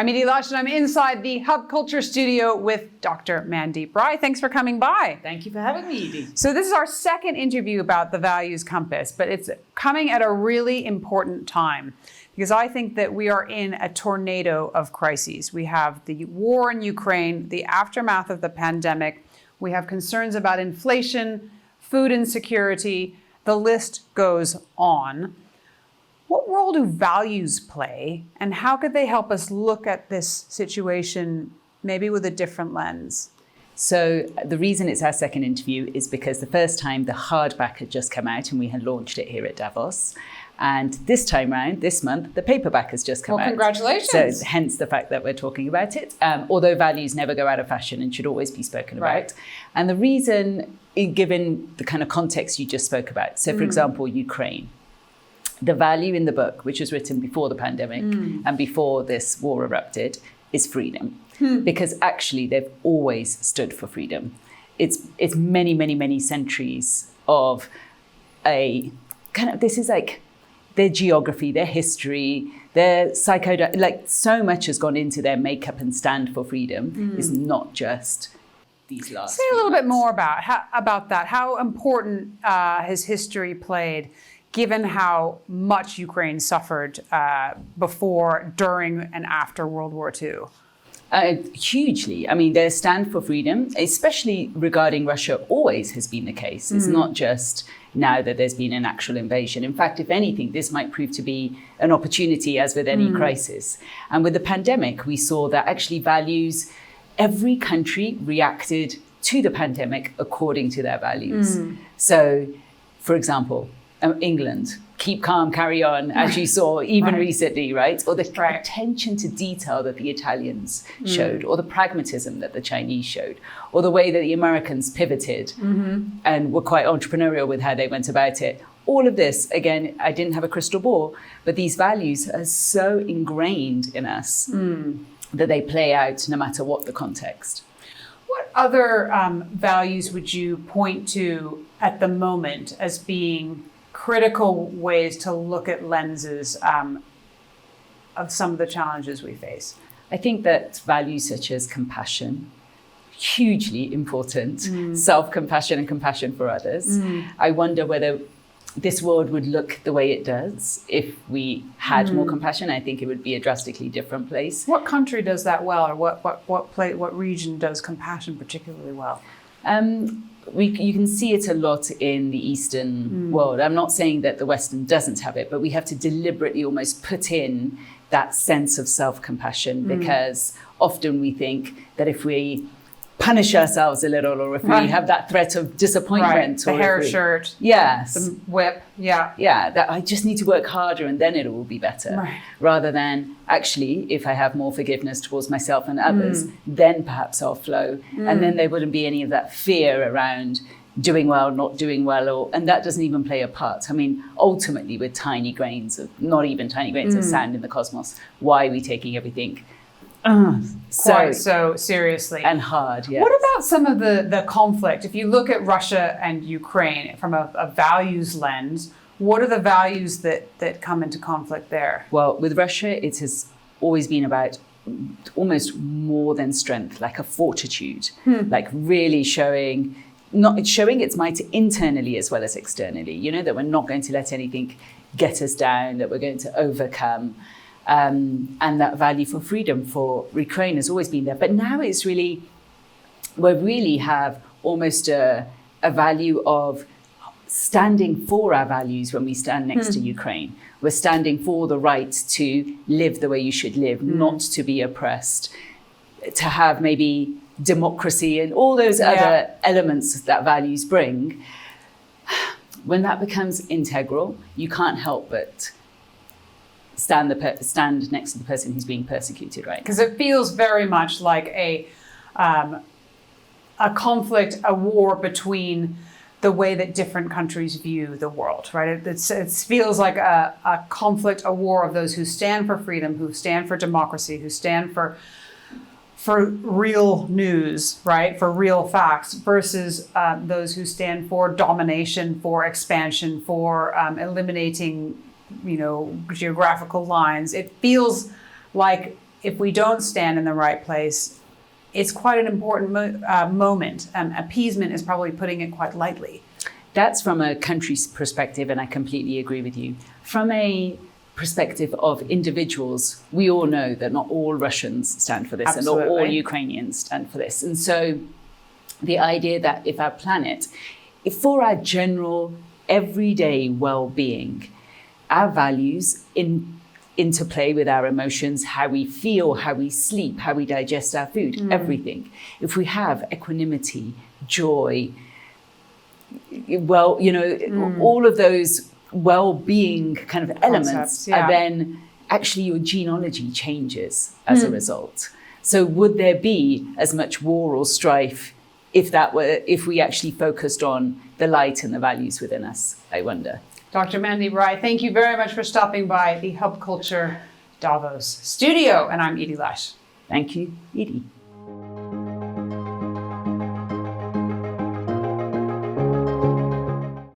I'm Edie Lush, and I'm inside the Hub Culture studio with Dr. Mandeep Rai. Thanks for coming by. Thank you for having me, Edie. So this is our second interview about the values compass, but it's coming at a really important time because I think that we are in a tornado of crises. We have the war in Ukraine, the aftermath of the pandemic. We have concerns about inflation, food insecurity. The list goes on. What role do values play, and how could they help us look at this situation maybe with a different lens? So the reason it's our second interview is because the first time the hardback had just come out and we had launched it here at Davos. And this time round, this month, the paperback has just come out. Well, congratulations. So hence the fact that we're talking about it, although values never go out of fashion and should always be spoken about. And the reason, given the kind of context you just spoke about, so for example, Ukraine. The value in the book, which was written before the pandemic and before this war erupted, is freedom. Because actually they've always stood for freedom. It's many, many, many centuries of a kind of, this is like their geography, their history, their like so much has gone into their makeup and stand for freedom. It's not just these last. Say a little bit more about that. How important has history played, given how much Ukraine suffered before, during, and after World War II? Hugely. I mean, their stand for freedom, especially regarding Russia, always has been the case. It's not just now that there's been an actual invasion. In fact, if anything, this might prove to be an opportunity, as with any crisis. And with the pandemic, we saw that actually values, every country reacted to the pandemic according to their values. So, for example, England, keep calm, carry on, as you saw even recently, right? Or the attention to detail that the Italians showed, or the pragmatism that the Chinese showed, or the way that the Americans pivoted and were quite entrepreneurial with how they went about it. All of this, again, I didn't have a crystal ball, but these values are so ingrained in us that they play out no matter what the context. What other values would you point to at the moment as being critical ways to look at lenses of some of the challenges we face? I think that values such as compassion, hugely important, self-compassion and compassion for others. I wonder whether this world would look the way it does if we had more compassion. I think it would be a drastically different place. What country does that well, or what region does compassion particularly well? You can see it a lot in the Eastern world. I'm not saying that the Western doesn't have it, but we have to deliberately almost put in that sense of self-compassion because often we think that if we punish ourselves a little, or if we have that threat of disappointment, the or hair shirt, the whip, that I just need to work harder and then it will be better, rather than actually, if I have more forgiveness towards myself and others, then perhaps I'll flow, and then there wouldn't be any of that fear around doing well, not doing well, and that doesn't even play a part. I mean, ultimately, with tiny grains of, not even tiny grains of sand in the cosmos, why are we taking everything so seriously and hard? Yes. What about some of the conflict? If you look at Russia and Ukraine from a values lens, what are the values that come into conflict there? Well, with Russia, it has always been about almost more than strength, like a fortitude, like really showing its might internally as well as externally. You know, that we're not going to let anything get us down, that we're going to overcome. And that value for freedom for Ukraine has always been there. But now it's really, we really have almost a value of standing for our values when we stand next to Ukraine. We're standing for the right to live the way you should live, not to be oppressed, to have maybe democracy and all those other elements that values bring. When that becomes integral, you can't help but stand next to the person who's being persecuted, right? Because it feels very much like a conflict, a war between the way that different countries view the world, right? It feels like a conflict, a war of those who stand for freedom, who stand for democracy, who stand for real news, right? For real facts, versus those who stand for domination, for expansion, for eliminating, geographical lines. It feels like if we don't stand in the right place, it's quite an important moment. Appeasement is probably putting it quite lightly. That's from a country's perspective, and I completely agree with you. From a perspective of individuals, we all know that not all Russians stand for this, Absolutely. and not all Ukrainians stand for this. And so the idea that if our planet, if for our general everyday well-being, our values interplay with our emotions, how we feel, how we sleep, how we digest our food, everything. If we have equanimity, joy, well, all of those well-being kind of elements, Concepts, yeah. then actually your genealogy changes as a result. So would there be as much war or strife if we actually focused on the light and the values within us, I wonder. Dr. Mandeep Rai, thank you very much for stopping by the Hub Culture Davos studio. And I'm Edie Lash. Thank you, Edie.